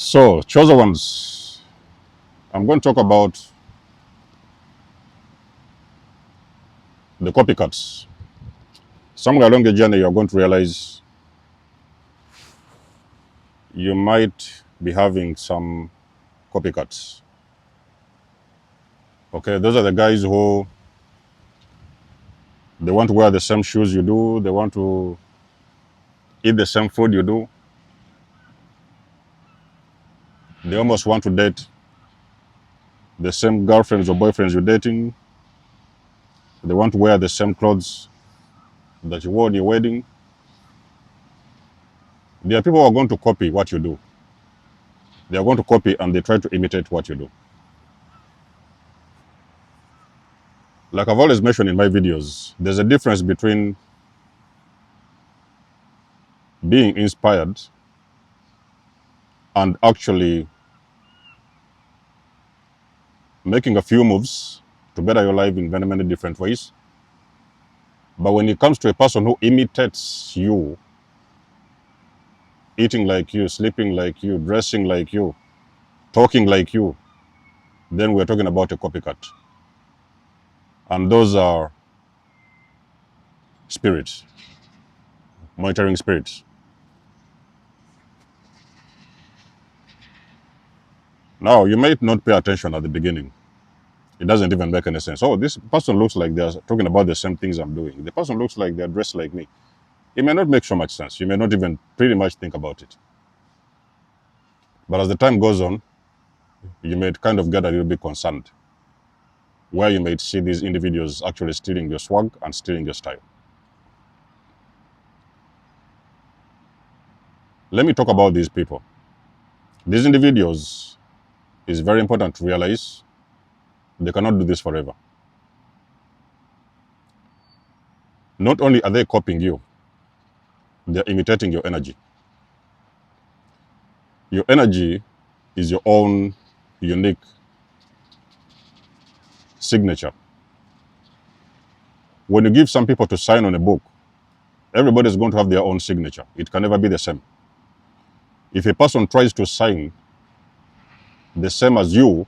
So, chosen ones, I'm going to talk about the copycats. Somewhere along the journey, you're going to realize you might be having some copycats. Okay, those are the guys who they want to wear the same shoes you do, they want to eat the same food you do, they almost want to date the same girlfriends or boyfriends you're dating, they want to wear the same clothes that you wore in your wedding. There are people who are going to copy what you do. They are going to copy and they try to imitate what you do. Like I've always mentioned in my videos, there's a difference between being inspired and actually making a few moves to better your life in many different ways. But when it comes to a person who imitates you, eating like you, sleeping like you, dressing like you, talking like you, then we're talking about a copycat. And those are spirits, monitoring spirits. Now, you might not pay attention at the beginning. It doesn't even make any sense. Oh, this person looks like they're talking about the same things I'm doing. The person looks like they're dressed like me. It may not make so much sense. You may not even pretty much think about it. But as the time goes on, you may kind of get a little bit concerned, where you may see these individuals actually stealing your swag and stealing your style. Let me talk about these people. These individuals, is very important to realize they cannot do this forever. Not only are they copying you, they're imitating your energy. Your energy is your own unique signature. When you give some people to sign on a book, everybody's going to have their own signature. It can never be the same. If a person tries to sign the same as you,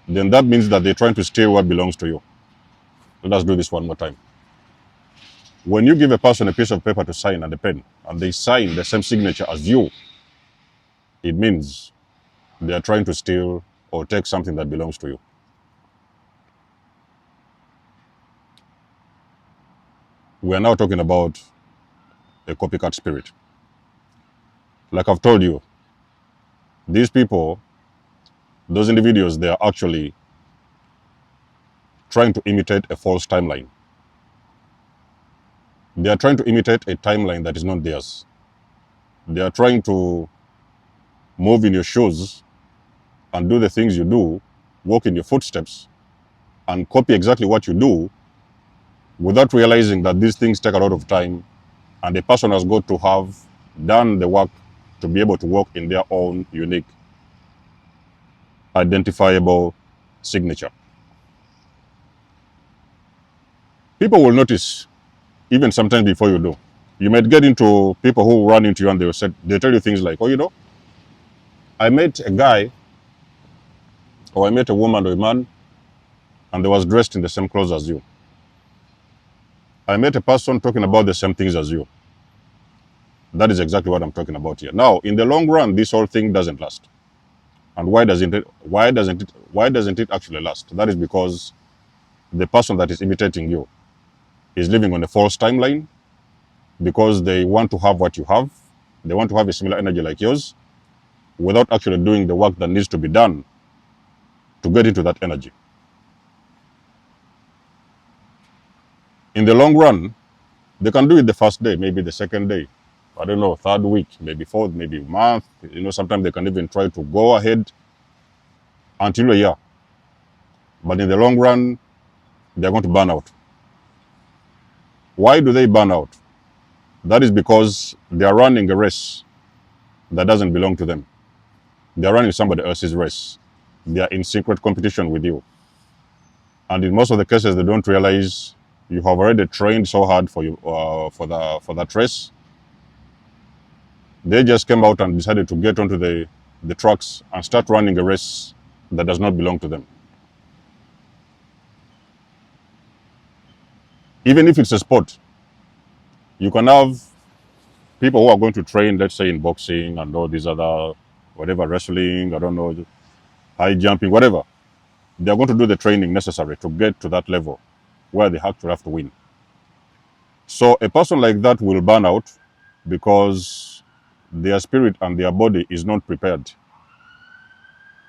then that means that they're trying to steal what belongs to you. Let us do this one more time. When you give a person a piece of paper to sign and a pen, and they sign the same signature as you, it means they are trying to steal or take something that belongs to you. We are now talking about a copycat spirit. Like I've told you, these people, those individuals, they are actually trying to imitate a false timeline. They are trying to imitate a timeline that is not theirs. They are trying to move in your shoes and do the things you do, walk in your footsteps, and copy exactly what you do without realizing that these things take a lot of time and the person has got to have done the work to be able to walk in their own unique, identifiable signature. People will notice, even sometimes before you do. You might get into people who run into you and they tell you things like, oh, you know, I met a guy, or I met a woman or a man, and they was dressed in the same clothes as you. I met a person talking about the same things as you. That is exactly what I'm talking about here. Now, in the long run, this whole thing doesn't last. And why doesn't it actually last? That is because the person that is imitating you is living on a false timeline, because they want to have what you have. They want to have a similar energy like yours without actually doing the work that needs to be done to get into that energy. In the long run, they can do it the first day, maybe the second day, I don't know, third week, maybe fourth, maybe a month. You know, sometimes they can even try to go ahead until a year. But in the long run, they're going to burn out. Why do they burn out? That is because they are running a race that doesn't belong to them. They are running somebody else's race. They are in secret competition with you. And in most of the cases, they don't realize you have already trained so hard for that race. They just came out and decided to get onto the tracks and start running a race that does not belong to them. Even if it's a sport, you can have people who are going to train, let's say in boxing and all these other, whatever, wrestling, I don't know, high jumping, whatever. They're going to do the training necessary to get to that level where they actually have to win. So a person like that will burn out because their spirit and their body is not prepared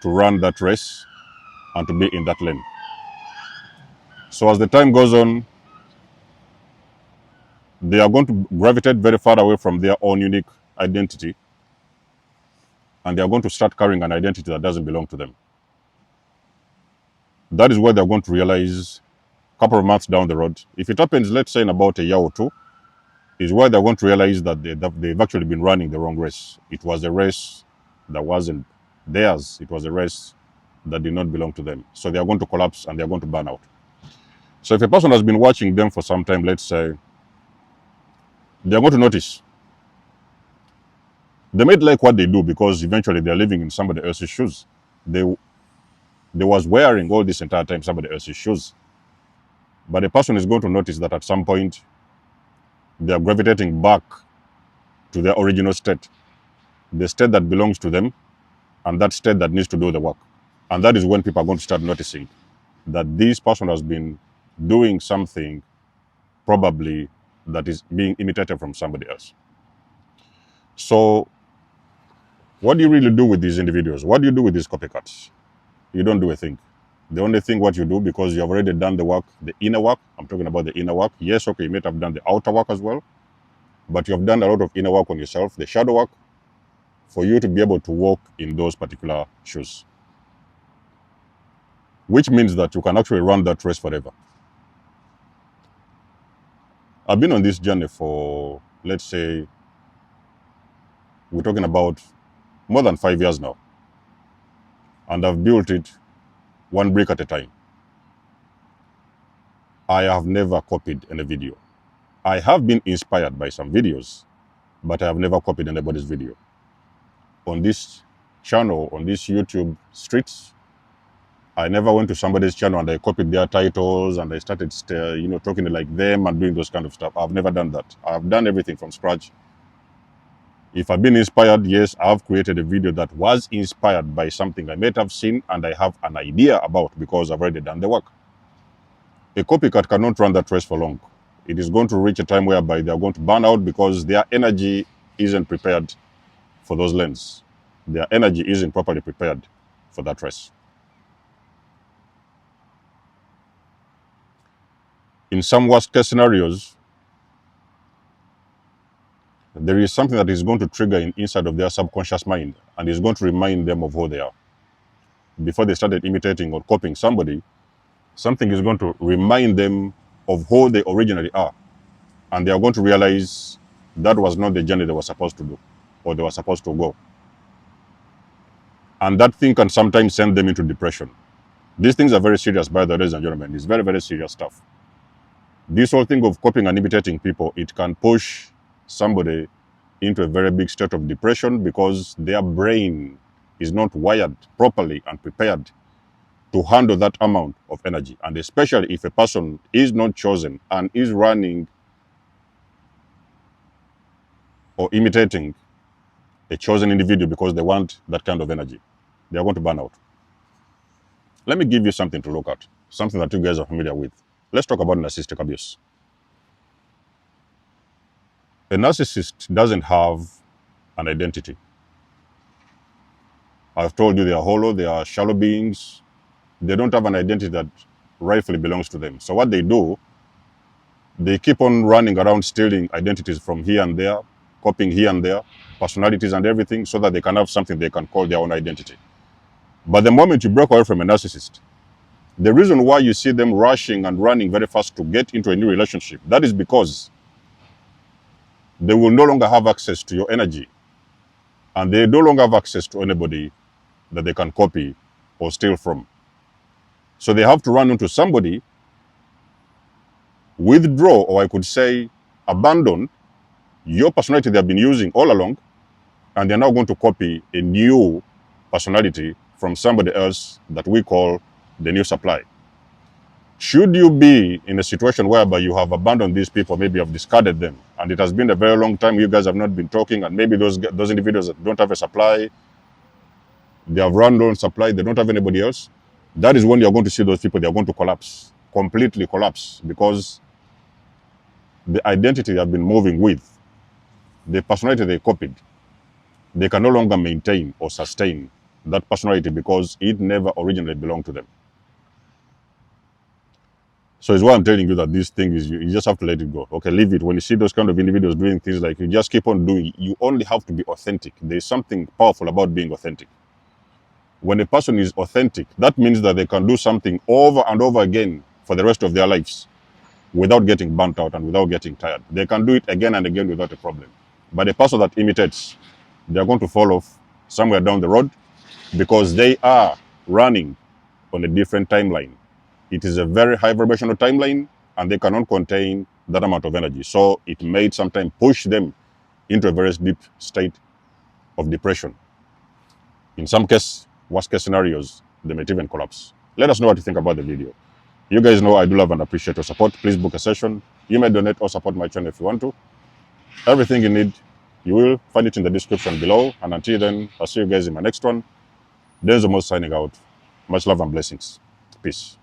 to run that race and to be in that lane. So as the time goes on, they are going to gravitate very far away from their own unique identity, and they are going to start carrying an identity that doesn't belong to them. That is where they're going to realize a couple of months down the road, if it happens, let's say in about a year or two, is where they're going to realize that they've actually been running the wrong race. It was a race that wasn't theirs. It was a race that did not belong to them. So they are going to collapse and they're going to burn out. So if a person has been watching them for some time, let's say, they're going to notice. They might like what they do because eventually they're living in somebody else's shoes. They was wearing all this entire time somebody else's shoes. But the person is going to notice that at some point, they are gravitating back to their original state, the state that belongs to them, and that state that needs to do the work. And that is when people are going to start noticing that this person has been doing something probably that is being imitated from somebody else. So what do you really do with these individuals? What do you do with these copycats? You don't do a thing. The only thing what you do, because you have already done the work, the inner work, I'm talking about the inner work. Yes, okay, you might have done the outer work as well, but you have done a lot of inner work on yourself, the shadow work, for you to be able to walk in those particular shoes. Which means that you can actually run that race forever. I've been on this journey for, let's say, we're talking about more than 5 years now. And I've built it one brick at a time. I have never copied any video. I have been inspired by some videos, but I have never copied anybody's video. On this channel, on this YouTube streets, I never went to somebody's channel and I copied their titles and I started, talking like them and doing those kind of stuff. I've never done that. I've done everything from scratch. If I've been inspired, yes, I've created a video that was inspired by something I might have seen and I have an idea about because I've already done the work. A copycat cannot run that race for long. It is going to reach a time whereby they are going to burn out because their energy isn't prepared for those lanes. Their energy isn't properly prepared for that race. In some worst case scenarios, there is something that is going to trigger inside of their subconscious mind and is going to remind them of who they are. Before they started imitating or copying somebody, something is going to remind them of who they originally are. And they are going to realize that was not the journey they were supposed to do or they were supposed to go. And that thing can sometimes send them into depression. These things are very serious, by the way, ladies and gentlemen. It's very, very serious stuff. This whole thing of copying and imitating people, it can push somebody into a very big state of depression because their brain is not wired properly and prepared to handle that amount of energy. And especially if a person is not chosen and is running or imitating a chosen individual because they want that kind of energy, they are going to burn out. Let me give you something to look at, something that you guys are familiar with. Let's talk about narcissistic abuse. A narcissist doesn't have an identity. I've told you they are hollow, they are shallow beings. They don't have an identity that rightfully belongs to them. So what they do, they keep on running around stealing identities from here and there, copying here and there, personalities and everything, so that they can have something they can call their own identity. But the moment you break away from a narcissist, the reason why you see them rushing and running very fast to get into a new relationship, that is because they will no longer have access to your energy. And they no longer have access to anybody that they can copy or steal from. So they have to run into somebody, withdraw, or I could say abandon your personality they have been using all along, and they're now going to copy a new personality from somebody else that we call the new supply. Should you be in a situation whereby you have abandoned these people, maybe you have discarded them, and it has been a very long time, you guys have not been talking, and maybe those individuals that don't have a supply, they have run low on supply, they don't have anybody else, that is when you're going to see those people, they're going to collapse, completely collapse, because the identity they have been moving with, the personality they copied, they can no longer maintain or sustain that personality because it never originally belonged to them. So it's why I'm telling you that this thing is, you just have to let it go. Okay, leave it. When you see those kind of individuals doing things like, you just keep on doing, you only have to be authentic. There's something powerful about being authentic. When a person is authentic, that means that they can do something over and over again for the rest of their lives without getting burnt out and without getting tired. They can do it again and again without a problem. But a person that imitates, they're going to fall off somewhere down the road because they are running on a different timeline. It is a very high vibrational timeline, and they cannot contain that amount of energy. So it may sometimes push them into a very deep state of depression. In some case, worst case scenarios, they may even collapse. Let us know what you think about the video. You guys know I do love and appreciate your support. Please book a session. You may donate or support my channel if you want to. Everything you need, you will find it in the description below. And until then, I'll see you guys in my next one. There's the most signing out. Much love and blessings. Peace.